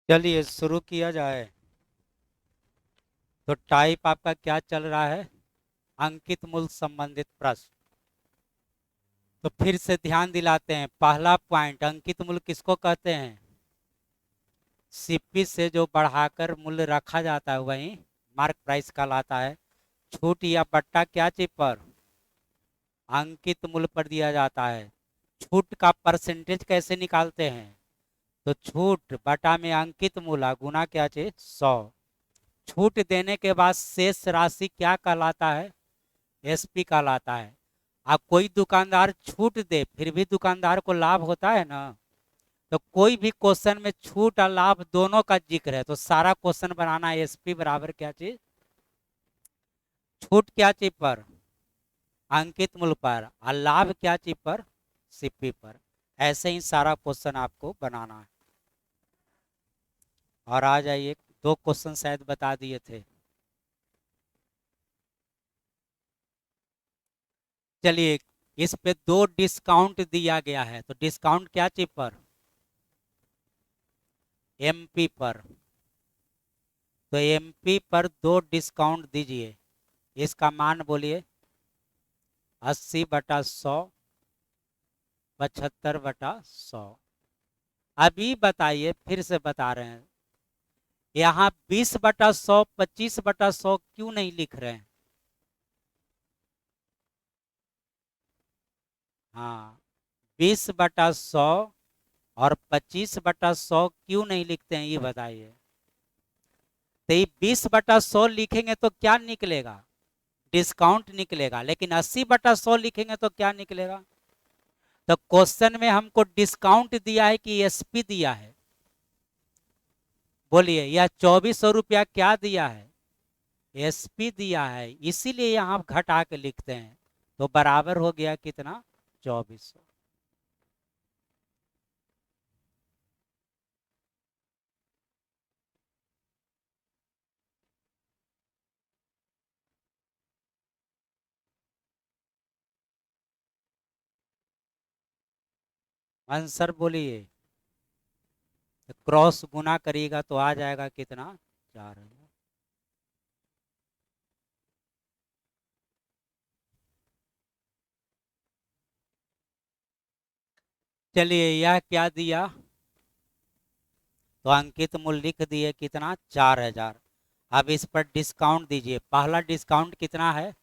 चलिए शुरू किया जाए। तो टाइप आपका क्या चल रहा है? अंकित मूल संबंधित प्रश्न। तो फिर से ध्यान दिलाते हैं, पहला पॉइंट, अंकित मूल किसको कहते हैं? सीपी से जो बढ़ाकर मूल्य रखा जाता है वही मार्क प्राइस कहलाता है। छूट या बट्टा क्या चीज पर? अंकित मूल्य पर दिया जाता है। छूट का परसेंटेज कैसे निकालते हैं? तो छूट बटा में अंकित मूल्य गुना क्या चीज 100। छूट देने के बाद शेष राशि क्या कहलाता है? एसपी कहलाता है। अब कोई दुकानदार छूट दे फिर भी दुकानदार को लाभ होता है ना। तो कोई भी क्वेश्चन में छूट और लाभ दोनों का जिक्र है तो सारा क्वेश्चन बनाना एसपी बराबर क्या चीज? छूट क्या चीज पर? अंकित मूल्य पर। और लाभ क्या चीज पर? सीपी पर। ऐसे ही सारा क्वेश्चन आपको बनाना है। और आ जाइए, दो क्वेश्चन शायद बता दिए थे। चलिए, इस पे दो डिस्काउंट दिया गया है तो डिस्काउंट क्या चीज पर? एमपी पर। तो एमपी पर दो डिस्काउंट दीजिए। इसका मान बोलिए। 80/100, 75/100। अभी बताइए, फिर से बता रहे हैं, यहाँ 20/100, 25/100 क्यों नहीं लिख रहे हैं? हाँ, 20/100 और 25/100 क्यों नहीं लिखते हैं, ये बताइए। तो ये 20/100 लिखेंगे तो क्या निकलेगा? डिस्काउंट निकलेगा। लेकिन 80/100 लिखेंगे तो क्या निकलेगा? तो क्वेश्चन में हमको डिस्काउंट दिया है कि एसपी दिया है? बोलिए, यह 2400 रुपया क्या दिया है? एसपी दिया है, इसीलिए यहाँ घटा के लिखते हैं। तो बराबर हो गया कितना? 2400। आंसर बोलिए। क्रॉस गुना करिएगा तो आ जाएगा कितना? 4000। चलिए, यह क्या दिया? तो अंकित मूल्य लिख दिए कितना? 4000। अब इस पर डिस्काउंट दीजिए। पहला डिस्काउंट कितना है?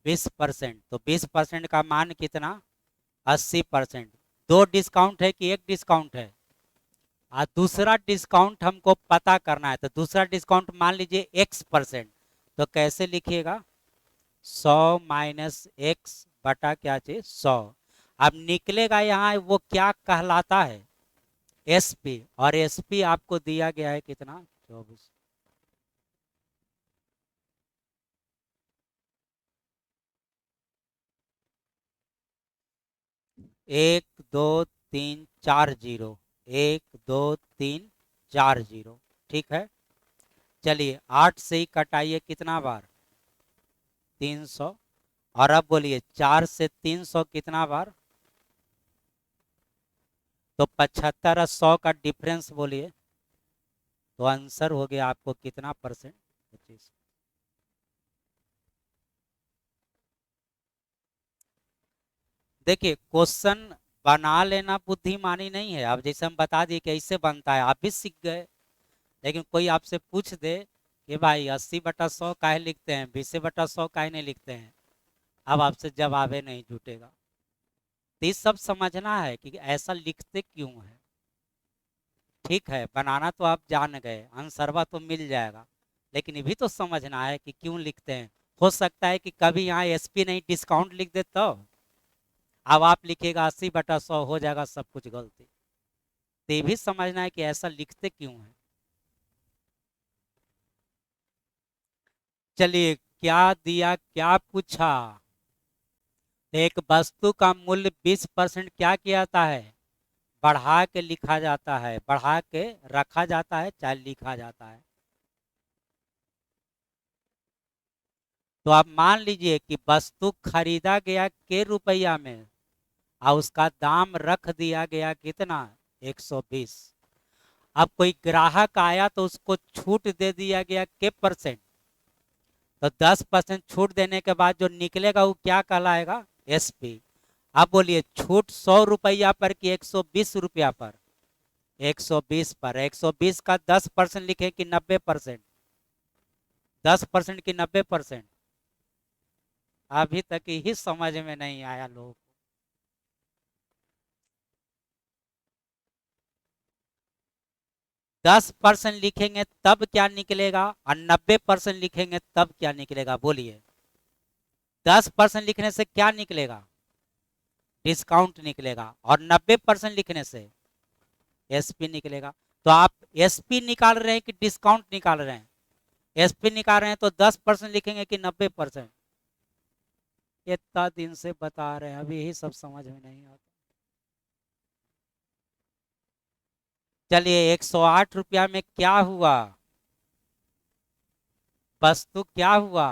20%। तो 20% का मान कितना? 80%। दो डिस्काउंट है कि एक डिस्काउंट है? और दूसरा डिस्काउंट हमको पता करना है। तो दूसरा डिस्काउंट मान लीजिए X%। तो कैसे लिखिएगा? 100 - X क्या चाहिए? 100। अब निकलेगा यहाँ वो क्या कहलाता है? एसपी। और एसपी आपको दिया गया है कितना? 24। 1 2 3 4 0। 1 2 3 4 0। ठीक है। चलिए, 8 से ही कटाइए कितना बार? 300। और अब बोलिए 4 से 300 कितना बार? तो 75 और 100 का डिफरेंस बोलिए। तो आंसर हो गया आपको कितना परसेंट? 25। देखिए, क्वेश्चन बना लेना बुद्धिमानी नहीं है। अब जैसे हम बता दिए कैसे बनता है, आप भी सीख गए। लेकिन कोई आपसे पूछ दे कि भाई 80/100 काहे लिखते हैं, 20/100 काहे नहीं लिखते हैं, अब आपसे जवाबे नहीं जुटेगा। तो ये सब समझना है कि ऐसा लिखते क्यों है। ठीक है, बनाना तो आप जान गए, आंसरवा तो मिल जाएगा। लेकिन ये भी तो समझना है कि क्यों लिखते हैं। हो सकता है कि कभी यहाँ एसपी नहीं डिस्काउंट लिख दे तो अब आप लिखिएगा 80/100, हो जाएगा सब कुछ गलती। तो ये भी समझना है कि ऐसा लिखते क्यों है। चलिए, क्या दिया, क्या पूछा? एक वस्तु का मूल्य 20% क्या किया जाता है? बढ़ा के लिखा जाता है, बढ़ा के रखा जाता है, चाहे लिखा जाता है। तो आप मान लीजिए कि वस्तु खरीदा गया के रुपया में और उसका दाम रख दिया गया कितना? 120। अब कोई ग्राहक आया तो उसको छूट दे दिया गया के परसेंट, तो 10% छूट देने के बाद जो निकलेगा वो क्या कहलाएगा? एसपी। अब बोलिए छूट 100 रुपया पर कि 120 रुपया पर? 120 पर। 120 का 10% लिखे कि 90%? 10% की 90%? अभी तक ही समझ में नहीं आया लोगों को। 10% लिखेंगे तब क्या निकलेगा और 90% लिखेंगे तब क्या निकलेगा? बोलिए। 10% लिखने से क्या निकलेगा? डिस्काउंट निकलेगा। और 90% लिखने से एसपी निकलेगा। तो आप एसपी निकाल रहे हैं कि डिस्काउंट निकाल रहे हैं? एसपी निकाल रहे हैं तो 10% लिखेंगे कि 90%? इतना दिन से बता रहे हैं, अभी यही सब समझ में नहीं आता। चलिए 108 रुपया में क्या हुआ? वस्तु क्या हुआ?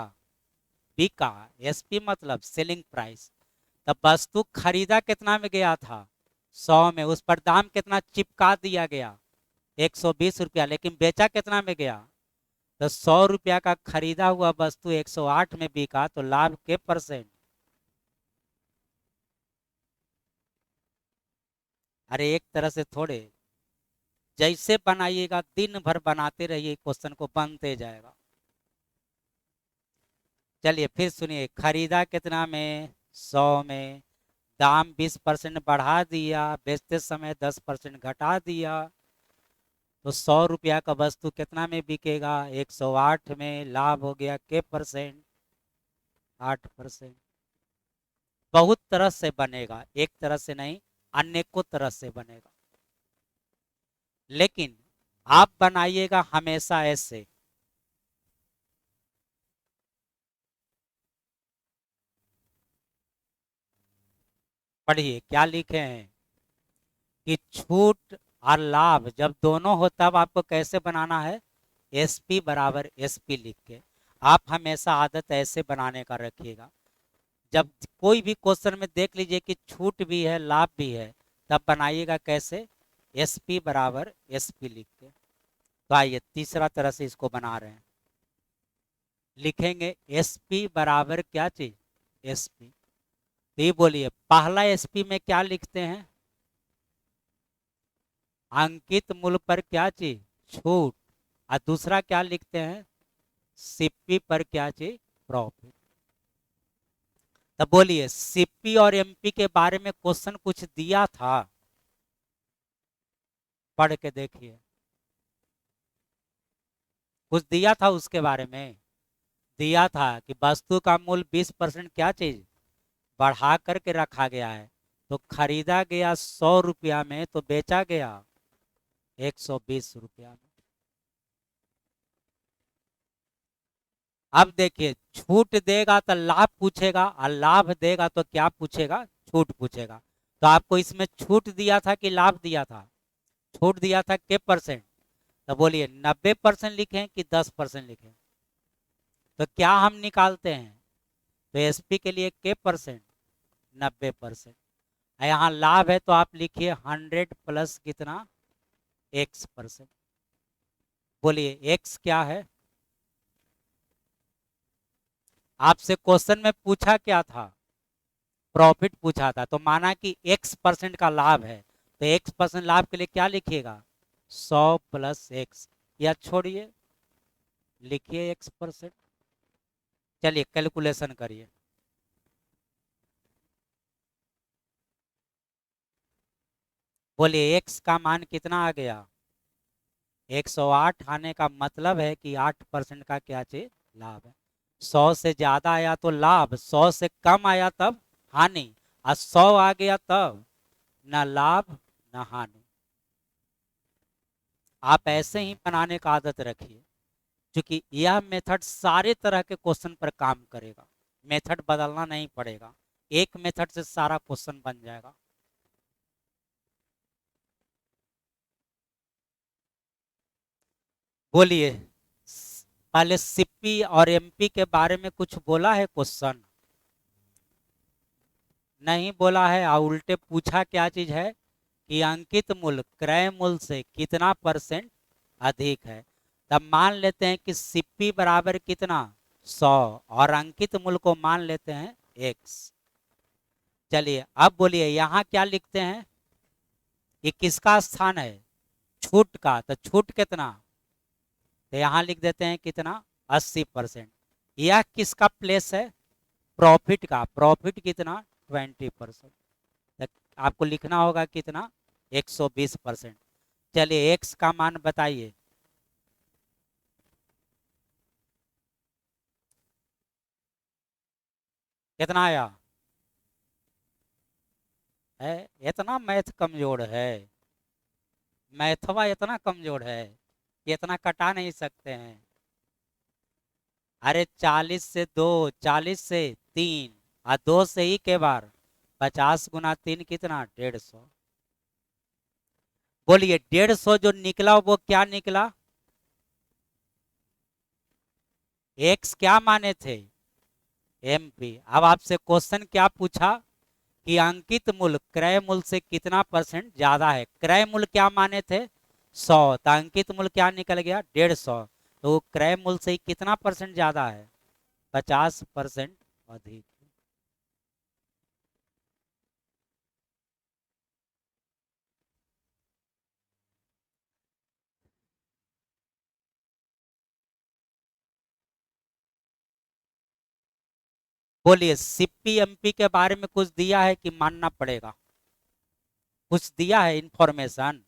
बिका। एसपी मतलब सेलिंग प्राइस। तब वस्तु खरीदा कितना में गया था? 100 में। उस पर दाम कितना चिपका दिया गया? 120 रुपया। लेकिन बेचा कितना में गया? तो 100 रुपया का खरीदा हुआ वस्तु 108 में बिका, तो लाभ के परसेंट? अरे एक तरह से थोड़े, जैसे बनाइएगा दिन भर बनाते रहिए, क्वेश्चन को बनते जाएगा। चलिए फिर सुनिए, खरीदा कितना में? 100 में। दाम 20% बढ़ा दिया, बेचते समय 10% घटा दिया, तो 100 रुपया का वस्तु कितना में बिकेगा? 108 में। लाभ हो गया के परसेंट? 8%। बहुत तरह से बनेगा, एक तरह से नहीं, अनेकों तरह से बनेगा। लेकिन आप बनाइएगा हमेशा ऐसे। पढ़िए क्या लिखे हैं कि छूट और लाभ जब दोनों हो तब आपको कैसे बनाना है? एसपी बराबर एसपी लिख के। आप हमेशा आदत ऐसे बनाने का रखिएगा। जब कोई भी क्वेश्चन में देख लीजिए कि छूट भी है लाभ भी है, तब बनाइएगा कैसे? एसपी बराबर एसपी लिख के। तो आइए तीसरा तरह से इसको बना रहे हैं। लिखेंगे एसपी बराबर क्या चीज? एसपी। तो ये बोलिए पहला एसपी में क्या लिखते हैं? अंकित मूल्य पर क्या चीज? छूट। और दूसरा क्या लिखते हैं? सीपी पर क्या चीज? प्रॉफिट। तब बोलिए सीपी और एमपी के बारे में क्वेश्चन कुछ दिया था? पढ़ के देखिए, कुछ दिया था उसके बारे में? दिया था कि वस्तु का मूल्य 20% क्या चीज बढ़ा करके रखा गया है, तो खरीदा गया 100 रुपया में, तो बेचा गया 120 रुपया में। अब देखिए छूट देगा तो लाभ पूछेगा, और लाभ देगा तो क्या पूछेगा? छूट पूछेगा। तो आपको इसमें छूट दिया था कि लाभ दिया था? छूट दिया था के परसेंट? तो बोलिए 90% लिखें कि 10% लिखें? तो क्या हम निकालते हैं? तो एसपी के लिए के परसेंट? 90%। यहाँ लाभ है तो आप लिखिए 100 प्लस कितना? x%। बोलिए x क्या है? आपसे क्वेश्चन में पूछा क्या था? प्रॉफिट पूछा था, तो माना कि x% का लाभ है, तो x% लाभ के लिए क्या लिखिएगा? 100 प्लस एक्स, या छोड़िए लिखिए x%। चलिए कैलकुलेशन करिए। बोलिए x का मान कितना आ गया? 108 आने का मतलब है कि 8% का क्या चीज? लाभ है। 100 से ज्यादा आया तो लाभ, 100 से कम आया तब हानि, और 100 आ गया तब न लाभ न हानि। आप ऐसे ही बनाने का आदत रखिए, क्योंकि यह मेथड सारे तरह के क्वेश्चन पर काम करेगा। मेथड बदलना नहीं पड़ेगा, एक मेथड से सारा क्वेश्चन बन जाएगा। बोलिए पहले सीपी और एमपी के बारे में कुछ बोला है क्वेश्चन? नहीं बोला है। और उल्टे पूछा क्या चीज है कि अंकित मूल्य क्रय मूल्य से कितना परसेंट अधिक है, तब मान लेते हैं कि सिप्पी बराबर कितना 100 और अंकित मूल्य को मान लेते हैं x। चलिए अब बोलिए यहाँ क्या लिखते हैं, ये किसका स्थान है, छूट का, तो छूट कितना, तो यहाँ लिख देते हैं कितना 80%। यह किसका प्लेस है, प्रॉफिट का, प्रॉफिट कितना 20%, तो आपको लिखना होगा कितना 120%। चलिए x का मान बताइए, कितना आया है, इतना मैथ कमजोर है, मैथवा इतना कमजोर है कि इतना कटा नहीं सकते हैं। अरे 40 से 2, 40 से 3 और 2 से ही के बार 50 गुना 3 कितना 150। बोलिए 150 जो निकला वो क्या निकला, एक्स क्या माने थे MP। अब आपसे क्वेश्चन क्या पूछा कि अंकित मूल्य क्रय मूल्य से कितना परसेंट ज्यादा है, क्रय मूल्य क्या माने थे 100, तो अंकित मूल्य क्या निकल गया 150, तो क्रय मूल्य से कितना परसेंट ज्यादा है 50% अधिक। बोलिए सिप्पी MP के बारे में कुछ दिया है कि मानना पड़ेगा, कुछ दिया है इंफॉर्मेशन,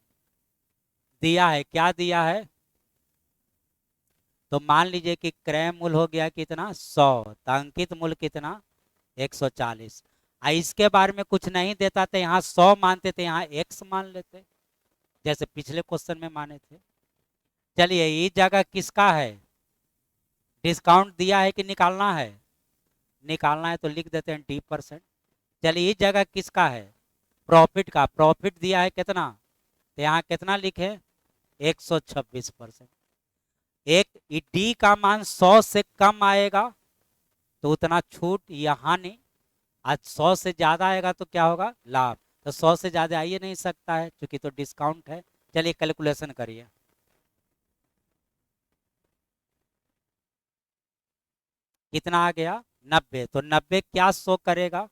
दिया है, क्या दिया है, तो मान लीजिए कि क्रय मूल्य हो गया कितना 100, तो अंकित मूल्य कितना 140। इसके बारे में कुछ नहीं देता तो यहाँ 100 मानते थे, यहाँ x मान लेते जैसे पिछले क्वेश्चन में माने थे। चलिए ये जगह किसका है, डिस्काउंट दिया है कि निकालना है, निकालना है तो लिख देते हैं D%। चलिए ये जगह किसका है, प्रॉफिट का, प्रॉफिट दिया है कितना, तो यहाँ कितना लिखे 126%। एक डी का मान 100 से कम आएगा तो उतना छूट यहाँ नहीं, आज 100 से ज्यादा आएगा तो क्या होगा लाभ, तो 100 से ज्यादा आ ही नहीं सकता है क्योंकि तो डिस्काउंट है। चलिए कैलकुलेशन करिए, कितना आ गया 90, तो 90 क्या शो करेगा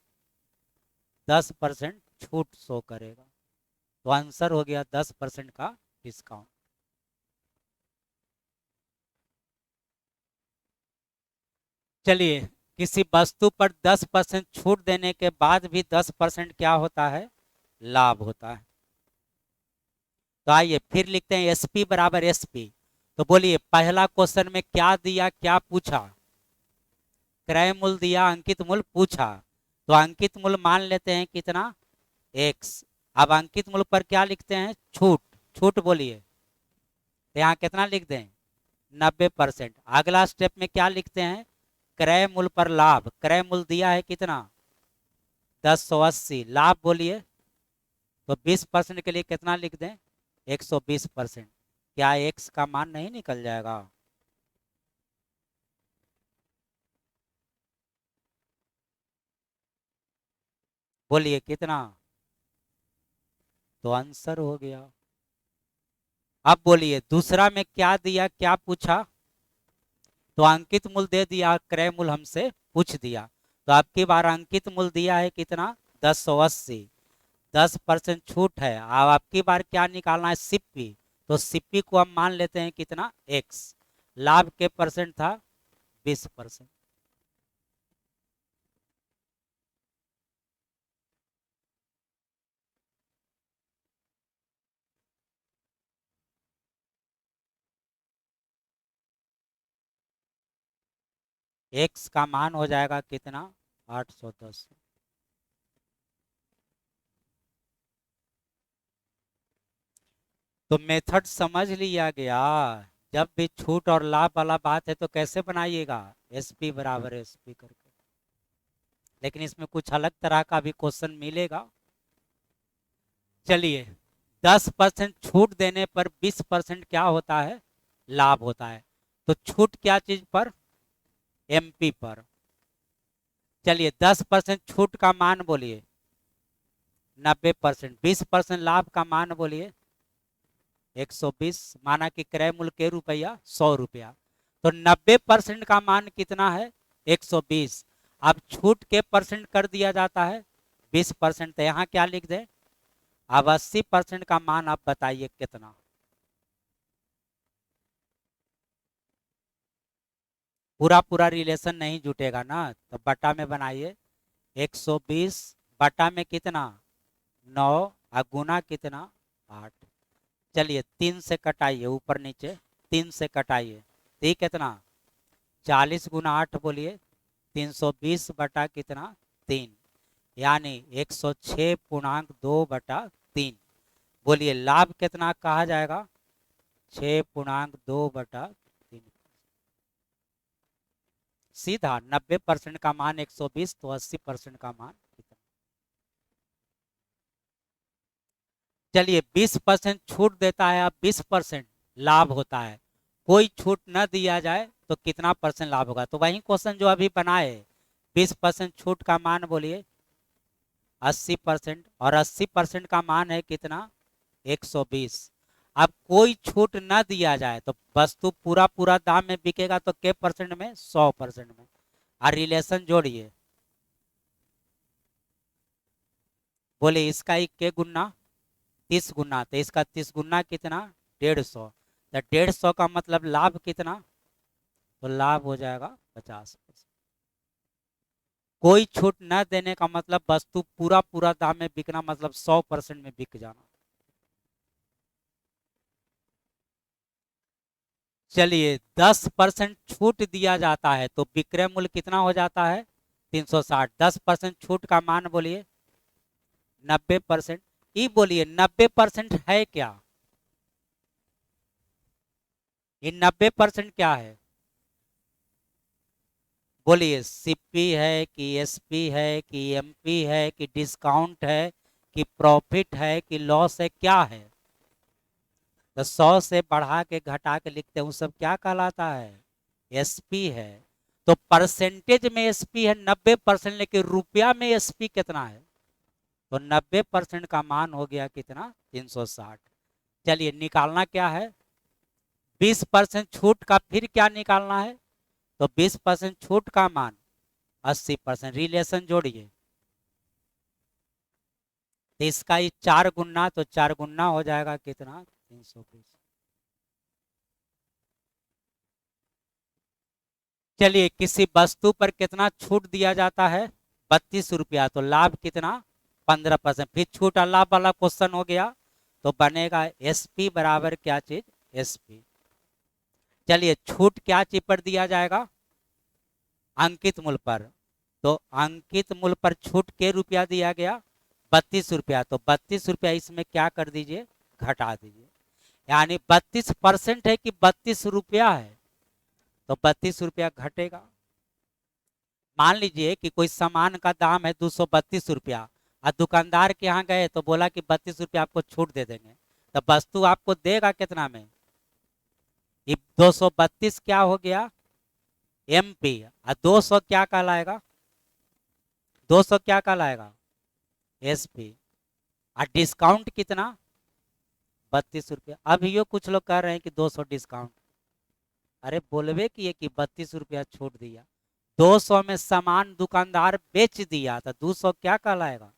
10% छूट शो करेगा, तो आंसर हो गया 10% का डिस्काउंट। चलिए किसी वस्तु पर 10% छूट देने के बाद भी 10% क्या होता है लाभ होता है। तो आइए फिर लिखते हैं SP बराबर SP। तो बोलिए पहला क्वेश्चन में क्या दिया, क्या पूछा, क्रय मूल्य दिया, अंकित मूल्य पूछा, तो अंकित मूल्य मान लेते हैं कितना x। अब अंकित मूल्य पर क्या लिखते हैं छूट, छूट बोलिए, तो यहाँ कितना लिख दें 90%। अगला स्टेप में क्या लिखते हैं क्रय मूल्य पर लाभ, क्रय मूल्य दिया है कितना 1080, लाभ बोलिए, तो 20% के लिए कितना लिख दें 120%। क्या x का मान नहीं निकल जाएगा, बोलिए कितना, तो आंसर हो गया। अब बोलिए दूसरा में क्या दिया, क्या पूछा, तो अंकित मूल्य दे दिया, क्रय मूल्य हमसे पूछ दिया, तो आपकी बार अंकित मूल्य दिया है कितना 1080, 10% छूट है। अब आपकी बार क्या निकालना है सिप्पी, तो सिप्पी को हम मान लेते हैं कितना x, लाभ के परसेंट था 20%। x का मान हो जाएगा कितना 810। तो मेथड समझ लिया गया, जब भी छूट और लाभ वाला बात है तो कैसे बनाइएगा SP बराबर SP करके, लेकिन इसमें कुछ अलग तरह का भी क्वेश्चन मिलेगा। चलिए 10% छूट देने पर 20% क्या होता है लाभ होता है, तो छूट क्या चीज पर MP पर। चलिए 10% छूट का मान बोलिए, 90%। 20% लाभ का मान बोलिए 120, माना कि क्रय मूल्य के रुपया 100 रुपया, तो 90% का मान कितना है 120। अब छूट के परसेंट कर दिया जाता है 20%, तो यहाँ क्या लिख दें। अब 80% का मान आप बताइए कितना। पूरा पूरा रिलेशन नहीं जुटेगा ना, तो बटा में बनाइए 120 बटा में कितना 9 और गुना कितना 8। चलिए 3 से कटाइए, ऊपर नीचे 3 से कटाइए, तो ये कितना 40 गुना 8 बोलिए 320 बटा कितना 3, यानी 106.2 बटा 3। बोलिए लाभ कितना कहा जाएगा 6.2 बटा 3। सीधा 90% का मान 120, तो 80% का मान कितना। चलिए 20% छूट देता है, अब 20% लाभ होता है, कोई छूट न दिया जाए तो कितना परसेंट लाभ होगा। तो वही क्वेश्चन जो अभी बनाए, 20% छूट का मान बोलिए 80%, और 80% का मान है कितना 120। अब कोई छूट न दिया जाए तो वस्तु पूरा पूरा दाम में बिकेगा, तो के परसेंट में 100% में। और रिलेशन जोड़िए, बोले इसका ही के गुना 30 गुना, तो इसका 30 गुना कितना 150, तो 150 का मतलब लाभ कितना, तो लाभ हो जाएगा 50%। कोई छूट न देने का मतलब वस्तु पूरा पूरा दाम में बिकना, मतलब 100% में बिक जाना। चलिए 10% छूट दिया जाता है तो विक्रय मूल्य कितना हो जाता है 360। 10% छूट का मान बोलिए 90%। ये बोलिए 90% है क्या, ये 90% क्या है, बोलिए सीपी है कि एसपी है कि एमपी है कि डिस्काउंट है कि प्रॉफिट है कि लॉस है, क्या है। तो 100 से बढ़ा के घटा के लिखते हैं, वो सब क्या कहलाता है एसपी है। तो परसेंटेज में एसपी है 90%, लेकिन रुपया में एसपी कितना है, तो 90% का मान हो गया कितना 360। चलिए निकालना क्या है 20% छूट का, फिर क्या निकालना है, तो 20% छूट का मान 80%। रिलेशन जोड़िए, तो इसका ही 4 गुना, तो 4 गुना हो जाएगा कितना 320। चलिए किसी वस्तु पर कितना छूट दिया जाता है 32 रुपया, तो लाभ कितना 15%। फिर छूट और लाभ वाला क्वेश्चन हो गया, तो बनेगा एसपी बराबर क्या चीज एसपी। चलिए छूट क्या चीज पर दिया जाएगा अंकित मूल्य पर, तो अंकित मूल्य पर छूट के रुपया दिया गया 32 रुपया, तो 32 रुपया इसमें क्या कर दीजिए घटा दीजिए, यानी 32% है कि 32 रुपया है, तो 32 रुपया घटेगा। मान लीजिए कि कोई सामान का दाम है 232 रुपया, और दुकानदार के यहाँ गए तो बोला कि 32 रुपया आपको छूट दे देंगे, तो वस्तु आपको देगा कितना में, ये 232 क्या हो गया एमपी, और 200 क्या कहलाएगा 200 क्या कहलाएगा एसपी, और डिस्काउंट कितना 32 रुपया। अभी यो कुछ लोग कह रहे हैं कि 200 डिस्काउंट, अरे बोलबे किए कि 32 रुपया छूट दिया, 200 में सामान दुकानदार बेच दिया, तो 200 क्या कहलाएगा।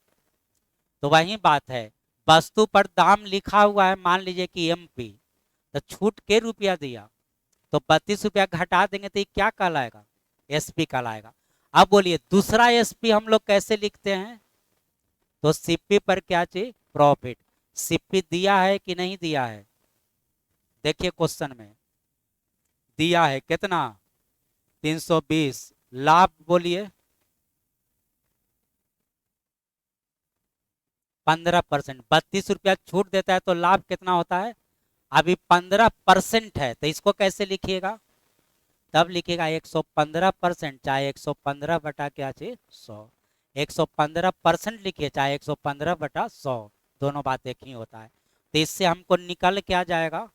तो वही बात है, वस्तु पर दाम लिखा हुआ है मान लीजिए कि एमपी, तो छूट के रुपया दिया, तो 32 रुपया घटा देंगे तो ये क्या कहलाएगा एसपी कहलाएगा। अब बोलिए दूसरा एसपी हम लोग कैसे लिखते हैं, तो सीपी पर क्या चाहिए प्रॉफिट। सीपी दिया है कि नहीं दिया है, देखिए क्वेश्चन में दिया है कितना 320, लाभ बोलिए 15%। 32 रुपया छूट देता है तो लाभ कितना होता है, अभी 15% है, तो इसको कैसे लिखिएगा, तब लिखिएगा 115%, चाहे 115 बटा क्या चाहिए 100, 115% लिखिए चाहे 115/100, दोनों बात एक ही होता है। तो इससे हमको निकल क्या जाएगा,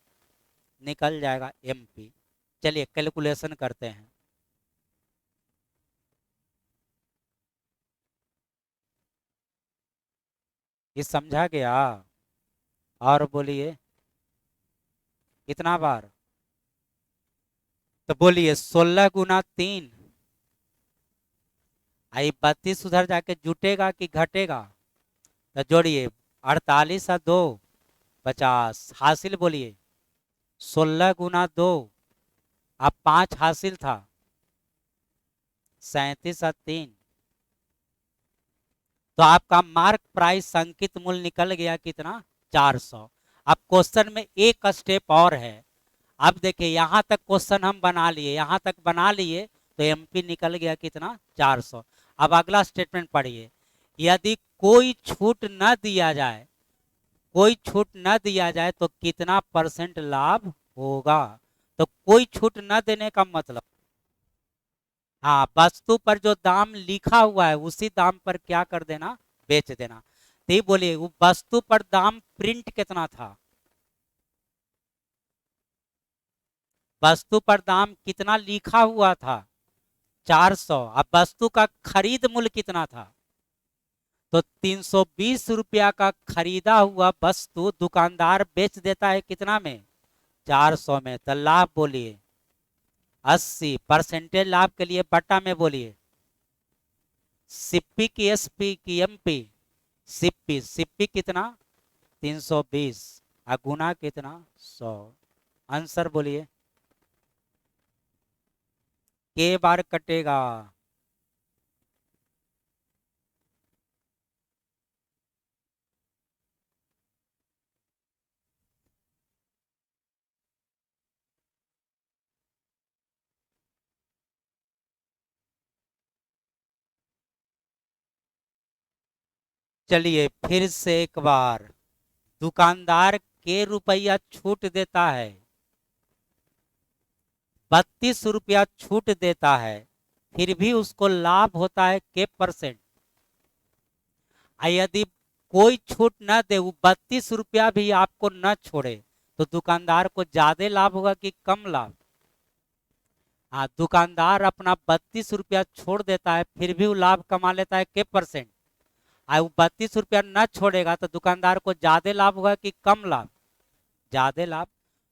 निकल जाएगा एमपी। चलिए कैलकुलेशन करते हैं। ये समझा गया? और बोलिए कितना बार? तो बोलिए 16 × 3। आई 32 उधर जाके जुटेगा कि घटेगा? तो जोड़िए 48 और 2 50 हासिल। बोलिए 16 × 2। अब 5 हासिल था। 37 और 3। तो आपका मार्क प्राइस संकित मूल्य निकल गया कितना? 400। अब क्वेश्चन में एक स्टेप और है। अब देखिए यहां तक क्वेश्चन हम बना लिए, यहां तक बना लिए, तो एमपी निकल गया कितना? 400। अब अगला स्टेटमेंट पढ़िए। यदि कोई छूट न दिया जाए, कोई छूट न दिया जाए तो कितना परसेंट लाभ होगा? तो कोई छूट न देने का मतलब, हाँ, वस्तु पर जो दाम लिखा हुआ है उसी दाम पर क्या कर देना? बेच देना। तो ये बोलिए वो वस्तु पर दाम प्रिंट कितना था? वस्तु पर दाम कितना लिखा हुआ था? 400। अब वस्तु का खरीद मूल्य कितना था? तो 320 रुपया का खरीदा हुआ वस्तु दुकानदार बेच देता है कितना में? 400 में। तो लाभ बोलिए 80। परसेंटेज लाभ के लिए बट्टा में बोलिए सिप्पी की एसपी की एमपी? सिप्पी। सिप्पी कितना? 320। और गुना कितना? 100। आंसर बोलिए के बार कटेगा? चलिए फिर से एक बार। दुकानदार के रुपया छूट देता है, 32 रुपया छूट देता है, फिर भी उसको लाभ होता है के परसेंट? यदि कोई छूट न दे, वो 32 रुपया भी आपको न छोड़े, तो दुकानदार को ज्यादा लाभ होगा कि कम लाभ? हाँ, दुकानदार अपना 32 रुपया छोड़ देता है, फिर भी वो लाभ कमा लेता है के परसेंट? वो 32 रुपया न छोड़ेगा तो दुकानदार को ज्यादा लाभ होगा कि कम लाभ? ज्यादा लाभ।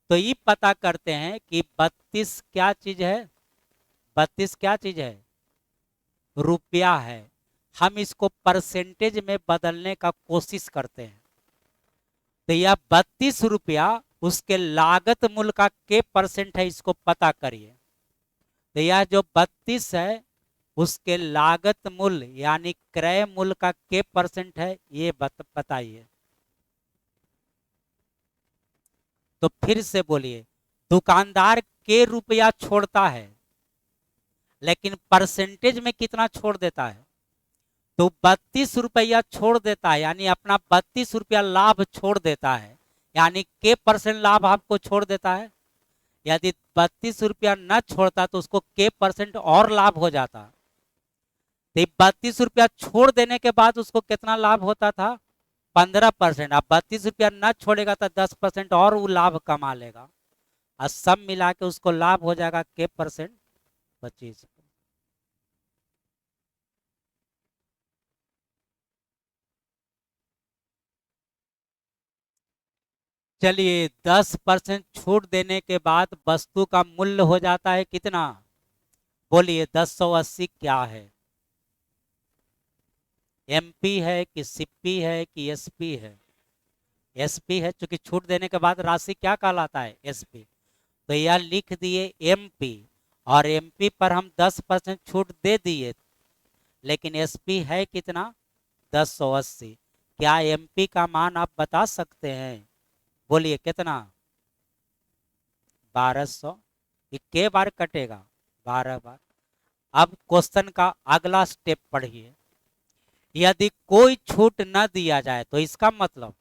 तो ये पता करते हैं कि 32 क्या चीज है? 32 क्या चीज है? रुपया है। हम इसको परसेंटेज में बदलने का कोशिश करते हैं। तो यह 32 रुपया उसके लागत मूल्य का के परसेंट है, इसको पता करिए। तो यह जो 32 है उसके लागत मूल्य यानी क्रय मूल्य का के परसेंट है, ये बताइए। तो फिर से बोलिए दुकानदार के रुपया छोड़ता है, लेकिन परसेंटेज में कितना छोड़ देता है? तो 32 रुपया छोड़ देता है, यानी अपना 32 रुपया लाभ छोड़ देता है, यानी के परसेंट लाभ आपको छोड़ देता है। यदि 32 रुपया न छोड़ता तो उसको के परसेंट और लाभ हो जाता। तो 32 रुपया छोड़ देने के बाद उसको कितना लाभ होता था? 15%। अब 32 रुपया न छोड़ेगा तो 10% और वो लाभ कमा लेगा, और सब मिला के उसको लाभ हो जाएगा के परसेंट? 25। चलिए 10% छूट देने के बाद वस्तु का मूल्य हो जाता है कितना? बोलिए 1080 क्या है? एमपी है कि सिप्पी है कि एसपी है? एसपी है, क्योंकि छूट देने के बाद राशि क्या कहलाता है? एसपी। तो यह लिख दिए एमपी, और एमपी पर हम 10% छूट दे दिए, लेकिन एसपी है कितना? 1080। क्या एमपी का मान आप बता सकते हैं? बोलिए कितना? 1200। ये के बार कटेगा? 12 बार। अब क्वेश्चन का अगला स्टेप पढ़िए। यदि कोई छूट न दिया जाए तो इसका मतलब,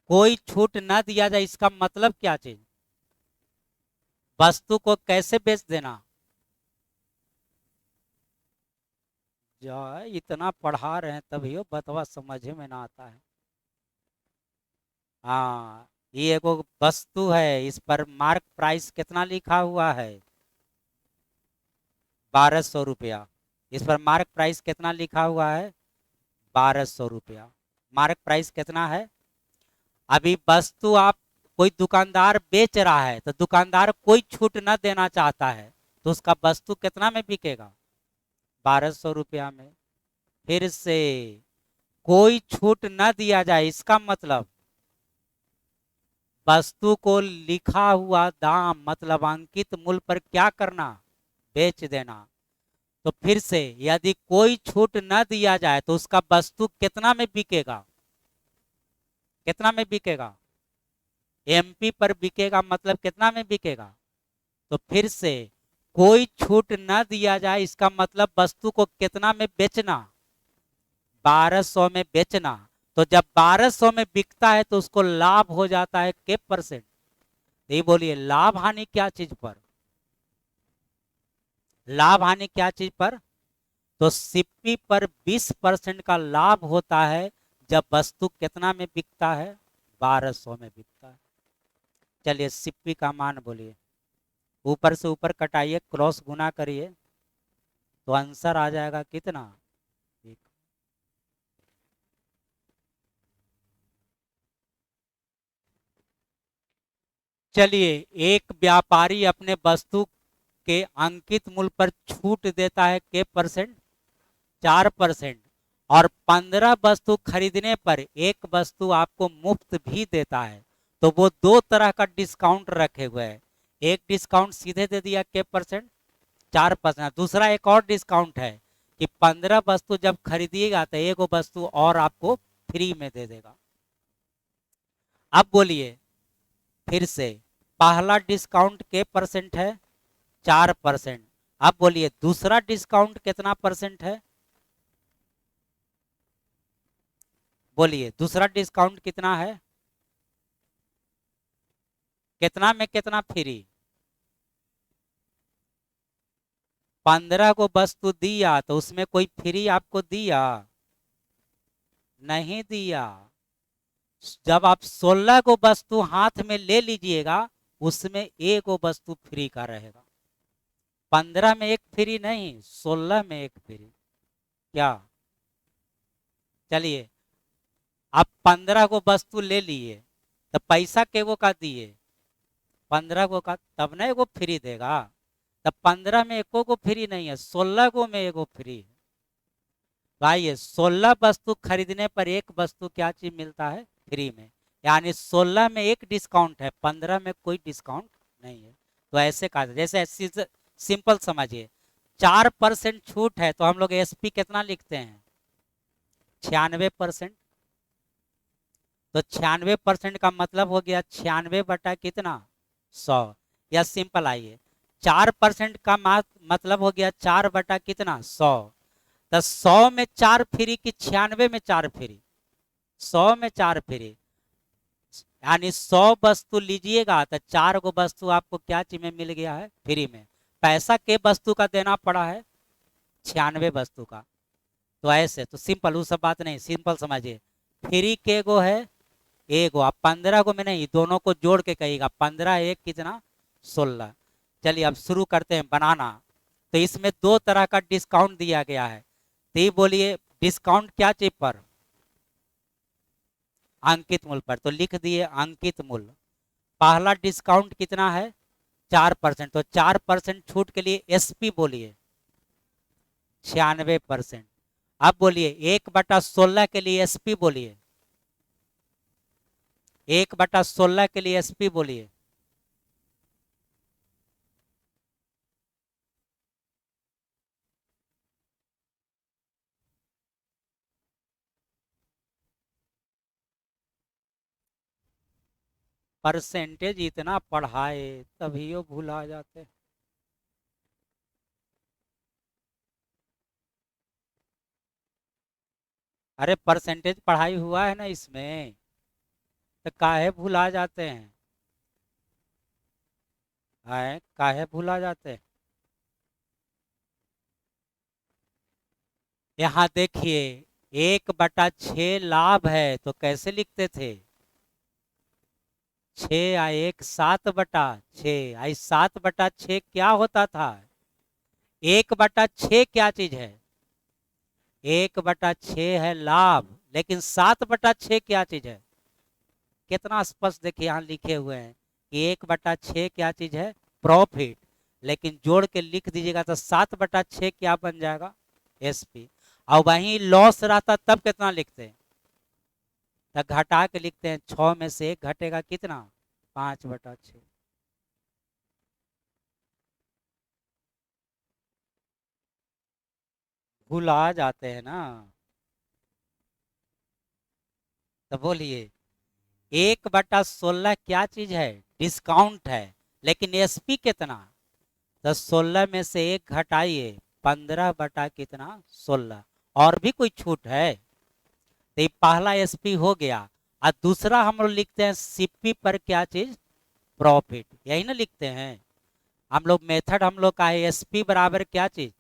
कोई छूट न दिया जाए इसका मतलब क्या चीज? वस्तु को कैसे बेच देना? जो इतना पढ़ा रहे हैं तभी बतवा समझ में ना आता है। हाँ, ये एगो वस्तु है, इस पर मार्क प्राइस कितना लिखा हुआ है? 1200 रुपया। इस पर मार्क प्राइस कितना लिखा हुआ है? 1200 रुपया। मार्क प्राइस कितना है? अभी वस्तु आप, कोई दुकानदार बेच रहा है तो दुकानदार कोई छूट न देना चाहता है, तो उसका वस्तु कितना में बिकेगा? 1200 रुपया में। फिर से कोई छूट न दिया जाए, इसका मतलब वस्तु को लिखा हुआ दाम मतलब अंकित मूल्य पर क्या करना? बेच देना। तो फिर से यदि कोई छूट न दिया जाए तो उसका वस्तु कितना में बिकेगा? कितना में बिकेगा? एमपी पर बिकेगा, मतलब कितना में बिकेगा? तो फिर से कोई छूट न दिया जाए, इसका मतलब वस्तु को कितना में बेचना? 1200 में बेचना। तो जब 1200 में बिकता है तो उसको लाभ हो जाता है के परसेंट? ये बोलिए, लाभ हानि क्या चीज पर? लाभ हानि क्या चीज पर? तो सिप्पी पर 20% का लाभ होता है जब वस्तु कितना में बिकता है? 1200 में बिकता है। चलिए सिप्पी का मान बोलिए, ऊपर से ऊपर कटाइए, क्रॉस गुना करिए, तो आंसर आ जाएगा कितना? एक। चलिए, एक व्यापारी अपने वस्तु के अंकित मूल्य पर छूट देता है के परसेंट? 4%। और 15 वस्तु खरीदने पर एक वस्तु आपको मुफ्त भी देता है, तो वो दो तरह का डिस्काउंट रखे हुए हैं। एक डिस्काउंट सीधे दे दिया के परसेंट, 4%। दूसरा एक और डिस्काउंट है कि 15 वस्तु जब खरीदिएगा तो एक वस्तु और आपको फ्री में दे देगा। अब बोलिए फिर से, पहला डिस्काउंट के परसेंट है? 4%। अब बोलिए दूसरा डिस्काउंट कितना परसेंट है? बोलिए दूसरा डिस्काउंट कितना है? कितना में कितना फ्री? 15 को वस्तु दिया तो उसमें कोई फ्री आपको दिया? नहीं दिया। जब आप 16 को वस्तु हाथ में ले लीजिएगा, उसमें एक वस्तु फ्री का रहेगा। 15 में एक फ्री नहीं, 16 में एक फ्री। क्या? चलिए, आप 15 को वस्तु ले लिए तो पैसा केगो का दिए? 15 को का, तब ना एगो फ्री देगा। तब 15 में एको को फ्री नहीं है, 16 को में एगो फ्री है। भाई 16 वस्तु खरीदने पर एक वस्तु क्या चीज मिलता है? फ्री में। यानी 16 में एक डिस्काउंट है, 15 में कोई डिस्काउंट नहीं है। तो ऐसे कहा, जैसे सिंपल समझिए, 4% छूट है तो हम लोग एसपी कितना लिखते हैं? 96%। तो 96% का मतलब हो गया 96 बटा कितना? 100। या सिंपल आइए, 4% का मतलब हो गया 4 बटा कितना? 100। तो 100 में 4 फ्री की 96 में 4 फ्री? 100 में 4 फ्री। यानी 100 वस्तु लीजिएगा तो 4 को वस्तु आपको क्या चीज में मिल गया है? फ्री में। पैसा के वस्तु का देना पड़ा है? 96 वस्तु का। तो ऐसे तो सिंपल, वो सब बात नहीं, सिंपल समझिए। फ्री के गो है? एक हो। आप 15 को में नहीं, दोनों को जोड़ के कहिएगा, 15 एक कितना? 16। चलिए अब शुरू करते हैं बनाना। तो इसमें दो तरह का डिस्काउंट दिया गया है, तो ये बोलिए डिस्काउंट क्या चीज पर? अंकित मूल्य पर। तो लिख दिए अंकित मूल्य। पहला डिस्काउंट कितना है? 4%। तो 4% छूट के लिए एसपी बोलिए 96%। अब बोलिए 1/16 के लिए एसपी बोलिए, 1/16 के लिए एसपी बोलिए। परसेंटेज इतना पढ़ाए तभी वो भुला जाते। अरे परसेंटेज पढ़ाई हुआ है ना इसमें, तो काहे भुला जाते हैं? आए काहे भुला जाते हैं? यहाँ देखिए, 1/6 लाभ है तो कैसे लिखते थे? 6 या 1 7/6। आई 7/6 क्या होता था? 1/6 क्या चीज है? 1/6 है लाभ, लेकिन 7/6 क्या चीज है? कितना स्पष्ट देखिए यहाँ लिखे हुए हैं कि 1/6 क्या चीज है? प्रॉफिट। लेकिन जोड़ के लिख दीजिएगा तो 7/6 क्या बन जाएगा? एसपी। और वहीं लॉस रहता तब कितना लिखते हैं? तब घटा के लिखते हैं, 6 में से 1 घटेगा कितना? 5/6। भूला जाते हैं ना। तो बोलिए, 1/16 क्या चीज है? डिस्काउंट है। लेकिन एसपी कितना? तो 16 में से 1 घटाइए, 15 बटा कितना? 16। और भी कोई छूट है? तो ये पहला एसपी हो गया। और दूसरा हम लोग लिखते हैं सीपी पर क्या चीज? प्रॉफिट। यही ना लिखते हैं हम लोग। मेथड हम लोग का है एसपी बराबर क्या चीज?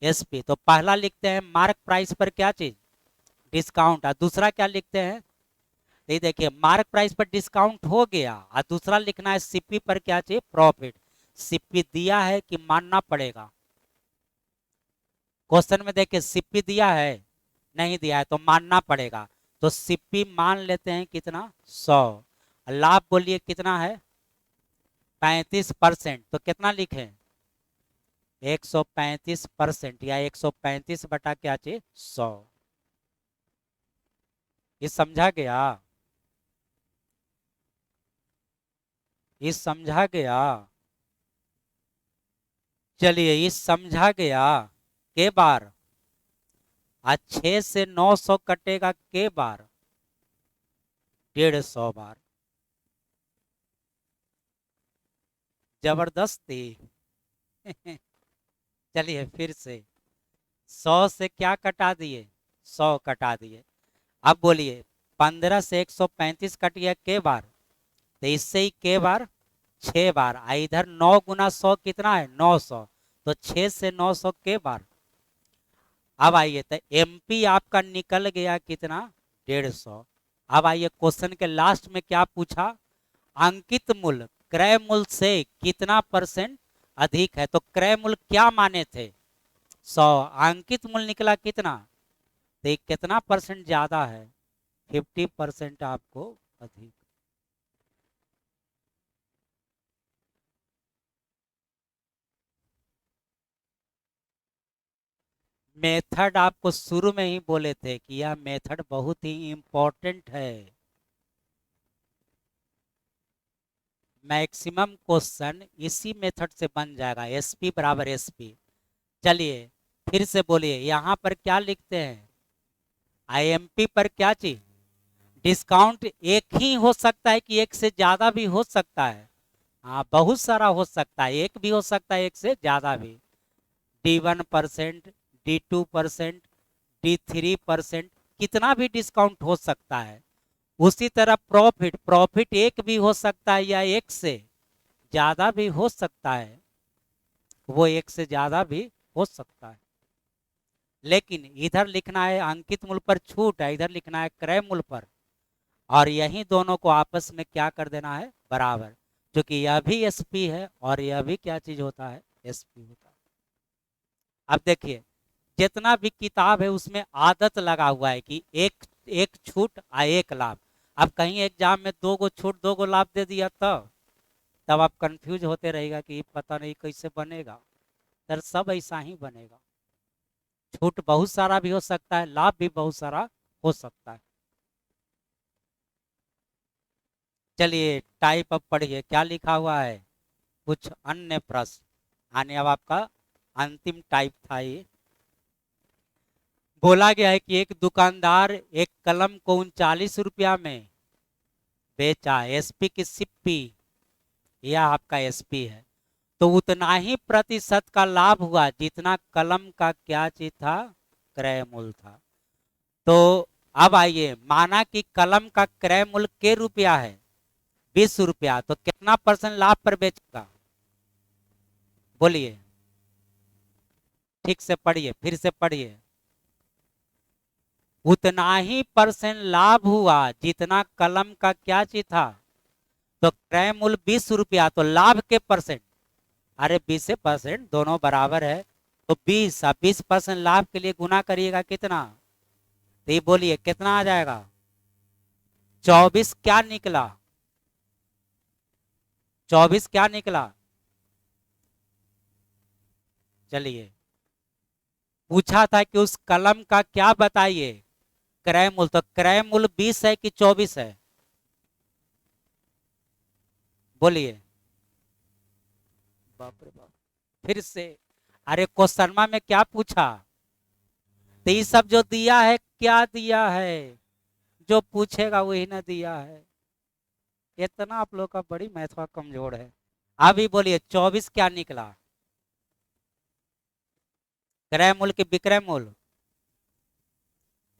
एसपी। तो पहला लिखते हैं मार्क प्राइस पर क्या चीज? डिस्काउंट। और दूसरा क्या लिखते हैं? ये देखिए, मार्क प्राइस पर डिस्काउंट हो गया और दूसरा लिखना है सीपी पर क्या चाहिए? प्रॉफिट। सीपी दिया है कि मानना पड़ेगा? क्वेश्चन में देखिए सीपी दिया है, नहीं दिया है तो मानना पड़ेगा। तो सीपी मान लेते हैं कितना? 100। लाभ बोलिए कितना है? 35%। तो कितना लिखें? 135% या 135 बटा क्या चाहिए? 100। ये समझा गया? ये समझा गया? चलिए, ये समझा गया के बार? आज 6 से 900 कटेगा के बार? 150 बार। जबरदस्ती। चलिए फिर से, 100 से क्या कटा दिए? 100 कटा दिए। अब बोलिए, 15 से 135 कट गया के बार? तो इससे ही के बार? 6 बार। इधर 9 गुना 100 कितना है? 900। तो 6 से 900 के बार? अब आइए, तो एमपी आपका निकल गया कितना? 150। अब आइए, क्वेश्चन के लास्ट में क्या पूछा? अंकित मूल्य क्रय मूल्य से कितना परसेंट अधिक है? तो क्रय मूल्य क्या माने थे? 100। अंकित मूल्य निकला कितना? तो कितना परसेंट ज्यादा है? 50% आपको अधिक। मेथड आपको शुरू में ही बोले थे कि यह मेथड बहुत ही इंपॉर्टेंट है। मैक्सिमम क्वेश्चन इसी मेथड से बन जाएगा, एसपी बराबर एसपी। चलिए फिर से बोलिए, यहाँ पर क्या लिखते हैं? आईएमपी पर क्या चीज? डिस्काउंट एक ही हो सकता है कि एक से ज्यादा भी हो सकता है? हाँ, बहुत सारा हो सकता है, एक भी हो सकता है, एक से ज्यादा भी। D1%, D2%, D3%, कितना भी डिस्काउंट हो सकता है। उसी तरह प्रॉफिट, प्रॉफिट एक भी हो सकता है या एक से ज्यादा भी हो सकता है। वो एक से ज्यादा भी हो सकता है। लेकिन इधर लिखना है अंकित मूल्य पर छूट है, इधर लिखना है क्रय मूल्य पर। और यही दोनों को आपस में क्या कर देना है? बराबर। क्योंकि यह भी एसपी है और यह भी क्या चीज होता है? एसपी होता है। अब देखिए, जितना भी किताब है उसमें आदत लगा हुआ है कि एक एक छूट आ एक लाभ। अब कहीं एग्जाम में 2 गो छूट 2 गो लाभ दे दिया तब आप कंफ्यूज होते रहेगा कि पता नहीं कैसे बनेगा। तर सब ऐसा ही बनेगा। छूट बहुत सारा भी हो सकता है, लाभ भी बहुत सारा हो सकता है। चलिए टाइप अब पढ़िए क्या लिखा हुआ है। कुछ अन्य प्रश्न आने, अब आपका अंतिम टाइप था ये। बोला गया है कि एक दुकानदार एक कलम को 39 रुपया में बेचा। एसपी की सिप्पी, यह आपका एसपी है। तो उतना ही प्रतिशत का लाभ हुआ जितना कलम का क्या चीज था? क्रय मूल्य था। तो अब आइए, माना कि कलम का क्रय मूल्य के रुपया है? 20 रुपया। तो कितना परसेंट लाभ पर बेचेगा? बोलिए, ठीक से पढ़िए, फिर से पढ़िए। उतना ही परसेंट लाभ हुआ जितना कलम का क्या चीज था? तो क्रय मूल्य 20 रुपया, तो लाभ के परसेंट? अरे 20% दोनों बराबर है। तो 20, आप 20% लाभ के लिए गुना करिएगा कितना, तो ये बोलिए कितना आ जाएगा, 24 क्या निकला, 24 क्या निकला। चलिए, पूछा था कि उस कलम का क्या बताइए क्रय मूल्य, तो क्रय मूल्य 20 है कि 24 है, बोलिए। बाप रे बाप, फिर से, अरे क्वेश्चन में क्या पूछा, तो ये सब जो दिया है क्या दिया है, जो पूछेगा वही ना दिया है। इतना आप लोग का बड़ी मैथ का कमजोर है। अभी बोलिए 24 क्या निकला, क्रय मूल्य की विक्रय मूल्य।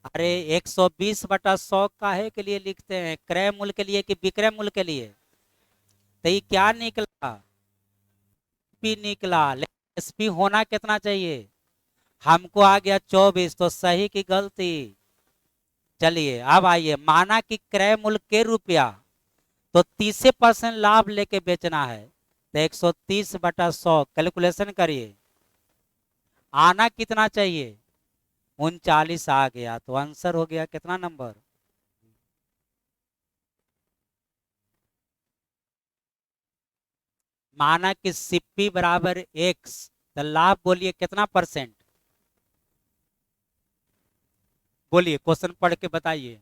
अरे 120/100 काहे के लिए लिखते हैं, क्रय मूल्य के लिए कि विक्रय मूल्य के लिए, तो ये क्या निकला, पी निकला, लेकिन एसपी होना कितना चाहिए, हमको आ गया 24, तो सही की गलती। चलिए अब आइए, माना कि क्रय मूल्य के रुपया, तो 30% लाभ लेके बेचना है, तो 130/100 कैलकुलेशन करिए, आना कितना चाहिए, 39 आ गया, तो आंसर हो गया कितना नंबर। माना कि सिप्पी बराबर एक्स, तो लाभ बोलिए कितना परसेंट, बोलिए क्वेश्चन पढ़ के बताइए,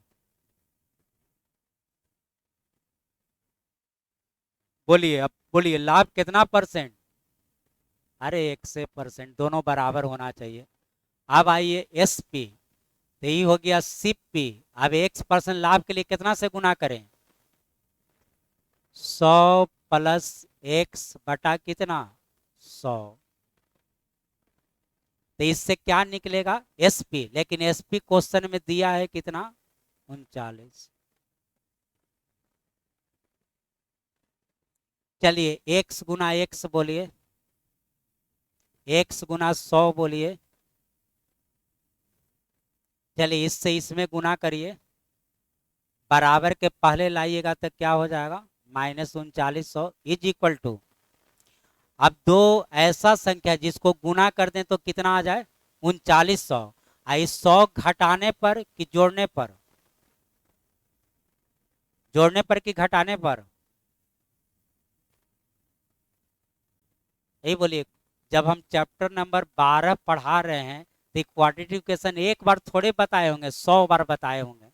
बोलिए अब बोलिए लाभ कितना परसेंट, अरे 100%, दोनों बराबर होना चाहिए। अब आइए एस पी, तो ये हो गया सिप पी, अब 1% लाभ के लिए कितना से गुना करें, 100 प्लस एक्स बटा कितना, 100, तो इससे क्या निकलेगा एसपी, लेकिन एसपी क्वेश्चन में दिया है कितना, 39। चलिए एक्स गुना एक्स बोलिए, एक्स गुना 100 बोलिए, चलिए इससे इसमें गुना करिए, बराबर के पहले लाइएगा तो क्या हो जाएगा, -3900 इज इक्वल टू, अब दो ऐसा संख्या जिसको गुना कर दें तो कितना आ जाए, 3900, इस 100 घटाने पर कि जोड़ने पर, जोड़ने पर कि घटाने पर, यही बोलिए। जब हम चैप्टर नंबर 12 पढ़ा रहे हैं तो क्वाड्रेटिक इक्वेशन एक बार थोड़े बताए होंगे, 100 बार बताए होंगे,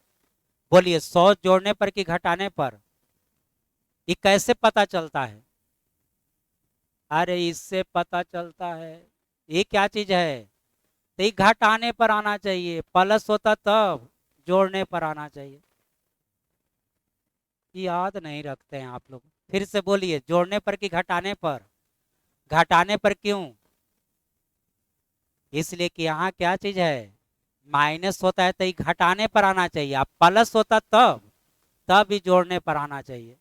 बोलिए 100 जोड़ने पर कि घटाने पर, ये कैसे पता चलता है, अरे इससे पता चलता है, ये क्या चीज है, तो ये घटाने पर आना चाहिए, प्लस होता तब जोड़ने पर आना चाहिए, याद नहीं रखते हैं आप लोग। फिर से बोलिए, जोड़ने पर कि घटाने पर, घटाने पर क्यों, इसलिए कि यहाँ क्या चीज है, माइनस होता है तो ये घटाने पर आना चाहिए, अब प्लस होता तब भी जोड़ने पर आना चाहिए।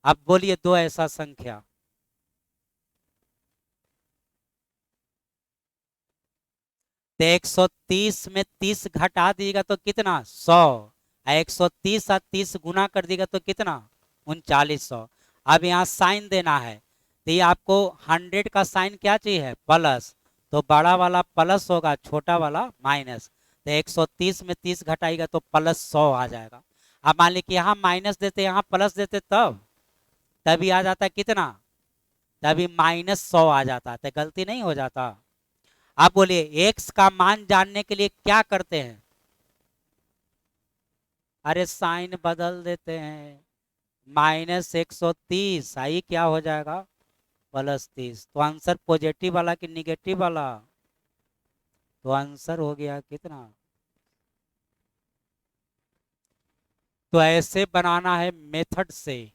अब बोलिए दो ऐसा संख्या, तो 130 में 30 घटा दीजिएगा तो कितना, 100, 130 और 30 गुना कर दीजिएगा तो कितना, 3900। अब यहाँ साइन देना है, तो ये आपको 100 का साइन क्या चाहिए, प्लस, तो बड़ा वाला प्लस होगा, छोटा वाला माइनस, तो 130 में 30 घटाएगा तो +100 आ जाएगा। अब मान लीजिए कि यहाँ माइनस देते यहाँ प्लस देते तभी आ जाता है कितना, तभी -100 आ जाता, तो गलती नहीं हो जाता। आप बोलिए एक्स का मान जानने के लिए क्या करते हैं, अरे साइन बदल देते हैं, -130 आई क्या हो जाएगा, +30, तो आंसर पॉजिटिव वाला कि निगेटिव वाला, तो आंसर हो गया कितना। तो ऐसे बनाना है मेथड से,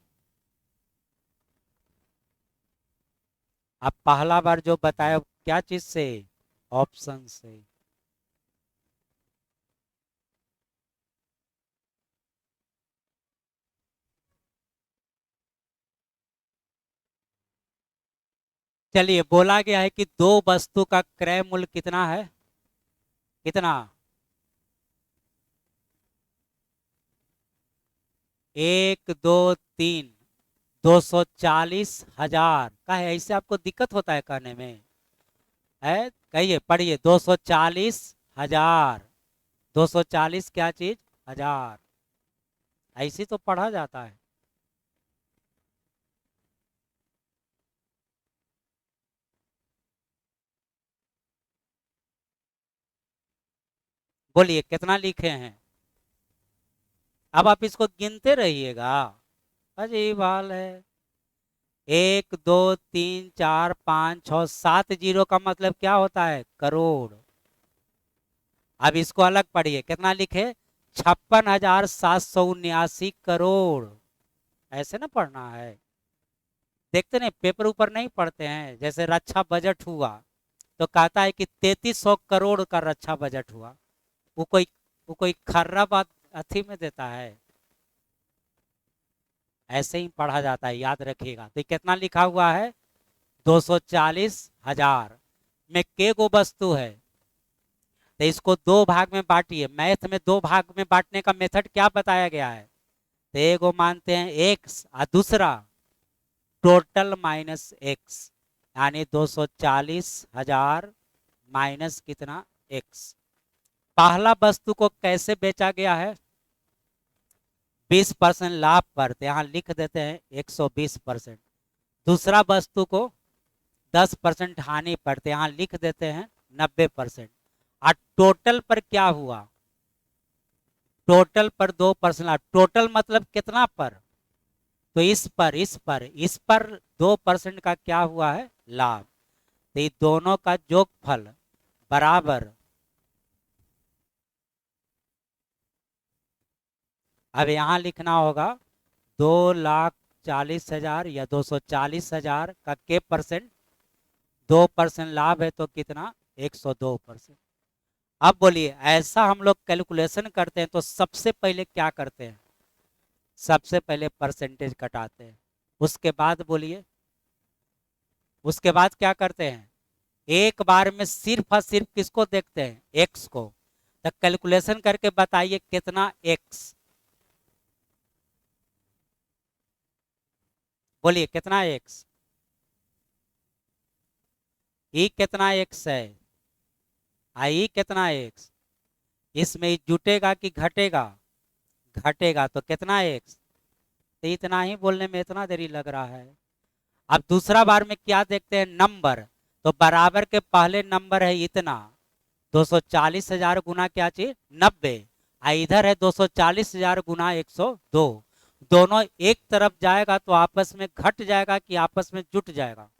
अब पहला बार जो बताया क्या चीज से, ऑप्शन से। चलिए बोला गया है कि दो वस्तु का क्रय मूल्य कितना है, कितना, 1 2 3, 240,000 का है, ऐसे आपको दिक्कत होता है कहने में, है, कहिए पढ़िए, 240,000। 240 क्या चीज? हजार। ऐसी तो पढ़ा जाता है। बोलिए कितना लिखे हैं? अब आप इसको गिनते रहिएगा। अजीब हाल है। 1 2 3 4 5 6 7 जीरो का मतलब क्या होता है? करोड़। अब इसको अलग पढ़िए, कितना लिखे? 56,779 करोड़। ऐसे ना पढ़ना है। देखते नहीं, पेपर ऊपर नहीं पढ़ते हैं, जैसे रक्षा बजट हुआ तो कहता है कि 3300 करोड़ का रक्षा बजट हुआ। वो कोई वो कोई खर्रा बात अथी में देता है। ऐसे ही पढ़ा जाता है, याद रखिएगा। तो कितना लिखा हुआ है? 240,000 में के गो वस्तु है? तो इसको दो भाग में बांटिए। मैथ में दो भाग में बांटने का मेथड क्या बताया गया है? तो एगो मानते हैं एक्स और दूसरा टोटल माइनस एक्स, यानी 240,000 माइनस कितना? एक्स। पहला वस्तु को कैसे बेचा गया है? 20% लाभ पर, तो यहाँ लिख देते हैं 120%। दूसरा वस्तु को 10% हानि पर, तो यहाँ लिख देते हैं 90%। और टोटल पर क्या हुआ? टोटल पर 2% लाभ। टोटल मतलब कितना पर? तो इस पर 2% का क्या हुआ है? लाभ। तो ये दोनों का जोगफल बराबर। अब यहाँ लिखना होगा 2,40,000 या 240,000 का के परसेंट? 2% लाभ है तो कितना? 102%। अब बोलिए, ऐसा हम लोग कैलकुलेशन करते हैं तो सबसे पहले क्या करते हैं? सबसे पहले परसेंटेज कटाते हैं। उसके बाद बोलिए, उसके बाद क्या करते हैं? एक बार में सिर्फ और सिर्फ किसको देखते हैं? एक्स को। तो कैलकुलेशन करके बताइए कितना एक्स? बोलिए कितना एक्स? ई कितना एक्स है? आई कितना एक्स? इसमें ई जुटेगा कि घटेगा? घटेगा, तो कितना एक्स? तो इतना ही बोलने में इतना देरी लग रहा है। अब दूसरा बार में क्या देखते हैं? नंबर। तो बराबर के पहले नंबर है इतना, 240,000 गुना क्या चीज? 90। इधर है 240,000 गुना 102। दोनों एक तरफ जाएगा तो आपस में घट जाएगा कि आपस में जुट जाएगा?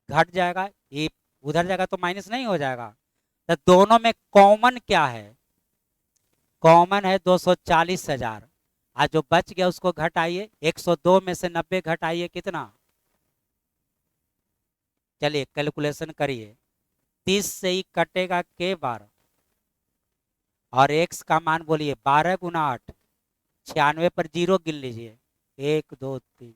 घट जाएगा। ये उधर जाएगा तो माइनस नहीं हो जाएगा? तो दोनों में कॉमन क्या है? कॉमन है 240,000। आज जो बच गया उसको घटाइए, 102 में से 90 घटाइए, कितना? चलिए कैलकुलेशन करिए। 30 से ही कटेगा के बार, और एक्स का मान बोलिए 12 गुना 8, 96 पर जीरो गिन लीजिए। 1 2 3।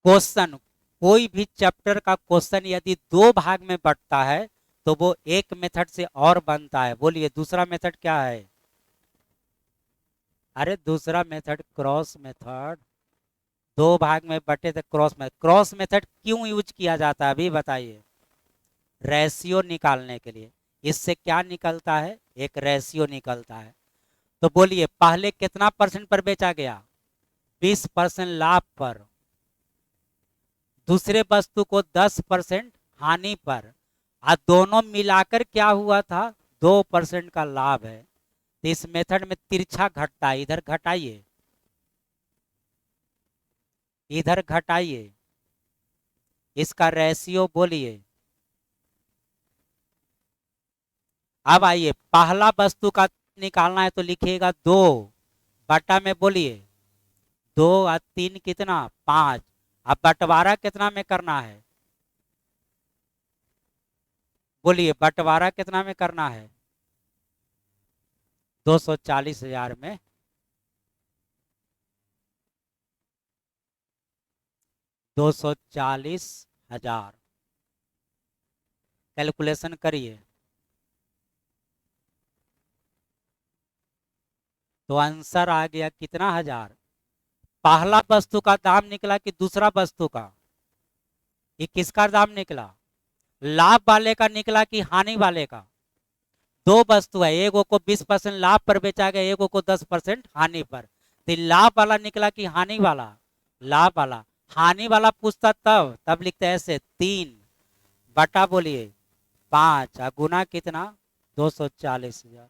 क्वेश्चन, कोई भी चैप्टर का क्वेश्चन यदि दो भाग में बंटता है तो वो एक मेथड से और बनता है। बोलिए दूसरा मेथड क्या है? अरे दूसरा मेथड क्रॉस मेथड। दो भाग में बटे थे, क्रॉस मेथड। क्रॉस मेथड क्यों यूज किया जाता है अभी बताइए? रेशियो निकालने के लिए। इससे क्या निकलता है? एक रेशियो निकलता है। तो बोलिए पहले कितना परसेंट पर बेचा गया? 20% लाभ पर। दूसरे वस्तु को 10% हानि पर। और दोनों मिलाकर क्या हुआ था? 2% का लाभ है। तो इस मेथड में तिरछा घटता है, इधर घटाइए, इधर घटाइए। इसका रेशियो बोलिए। अब आइए, पहला वस्तु का निकालना है तो लिखिएगा 2 बटा में, बोलिए 2 और 3 कितना? 5। अब बंटवारा कितना में करना है? बोलिए बंटवारा कितना में करना है? 240,000 में। 240,000 कैलकुलेशन करिए। तो आंसर आ गया कितना? हजार। पहला वस्तु का दाम निकला कि दूसरा वस्तु का? ये किसका दाम निकला? लाभ वाले का निकला कि हानि वाले का? दो वस्तु है, एक को 20% लाभ पर बेचा गया, एक को 10% हानि पर। तो लाभ वाला निकला कि हानि वाला? लाभ वाला। हानि वाला पूछता तब तब लिखते हैं ऐसे 3 बटा बोलिए 5 और गुना कितना? 240,000।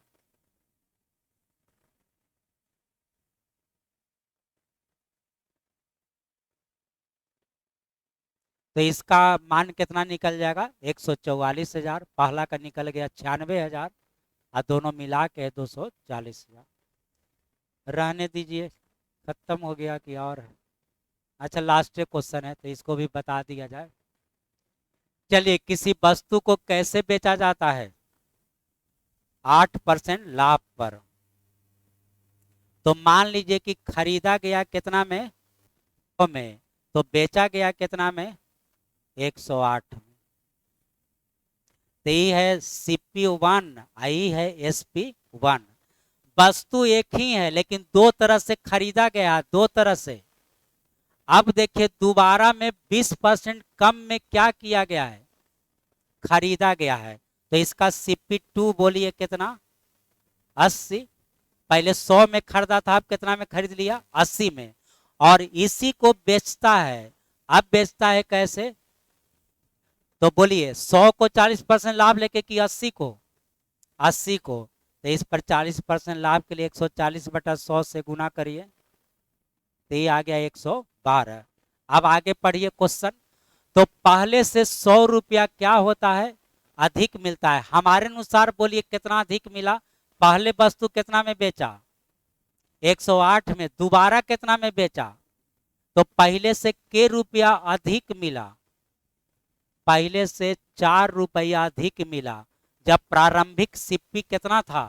तो इसका मान कितना निकल जाएगा? 144,000। पहला का निकल गया 96,000 और दोनों मिला के 240,000। रहने दीजिए, खत्म हो गया कि और है? अच्छा, लास्ट क्वेश्चन है तो इसको भी बता दिया जाए। चलिए, किसी वस्तु को कैसे बेचा जाता है? 8% लाभ पर। तो मान लीजिए कि खरीदा गया कितना में? 100 में। तो बेचा गया कितना में? 108 में। तो ये है CP1, आई है SP1। वस्तु एक ही है लेकिन दो तरह से खरीदा गया, दो तरह से। अब देखिए दोबारा में 20% कम में क्या किया गया है? खरीदा गया है। तो इसका CP2 बोलिए कितना? 80। पहले 100 में खरीदा था, अब कितना में खरीद लिया? 80 में। और इसी को बेचता है। अब बेचता है कैसे? तो बोलिए 100 को 40% लाभ लेके कि 80 को? 80 को। तो इस पर 40% लाभ के लिए 140/100 से गुना करिए, तो ये आ गया 112। अब आगे पढ़िए क्वेश्चन। तो पहले से 100 रुपया क्या होता है? अधिक मिलता है। हमारे अनुसार बोलिए कितना अधिक मिला? पहले वस्तु कितना में बेचा? 108 में। दोबारा कितना में बेचा? तो पहले से के रुपया अधिक मिला? पहले से 4 रुपया अधिक मिला। जब प्रारंभिक सिप्पी कितना था?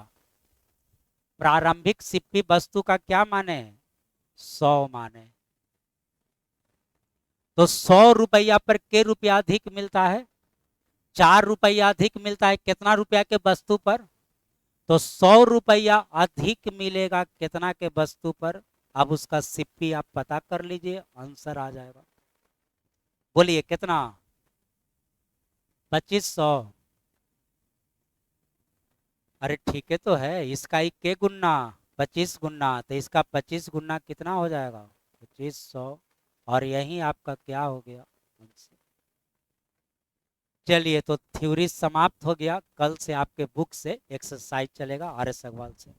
प्रारंभिक सिप्पी वस्तु का क्या माने? 100 माने। तो 100 रुपया पर के रुपया अधिक मिलता है? 4 रुपया अधिक मिलता है कितना रुपया के वस्तु पर? तो 100 रुपया अधिक मिलेगा कितना के वस्तु पर? अब उसका सिप्पी आप पता कर लीजिए, आंसर आ जाएगा। बोलिए कितना? 2500। अरे ठीक है तो है, इसका ही के गुना 25 गुना, तो इसका 25 गुना कितना हो जाएगा? 2500। और यही आपका क्या हो गया? आंसर। चलिए, तो थ्योरी समाप्त हो गया। कल से आपके बुक से एक्सरसाइज चलेगा RS अग्रवाल से।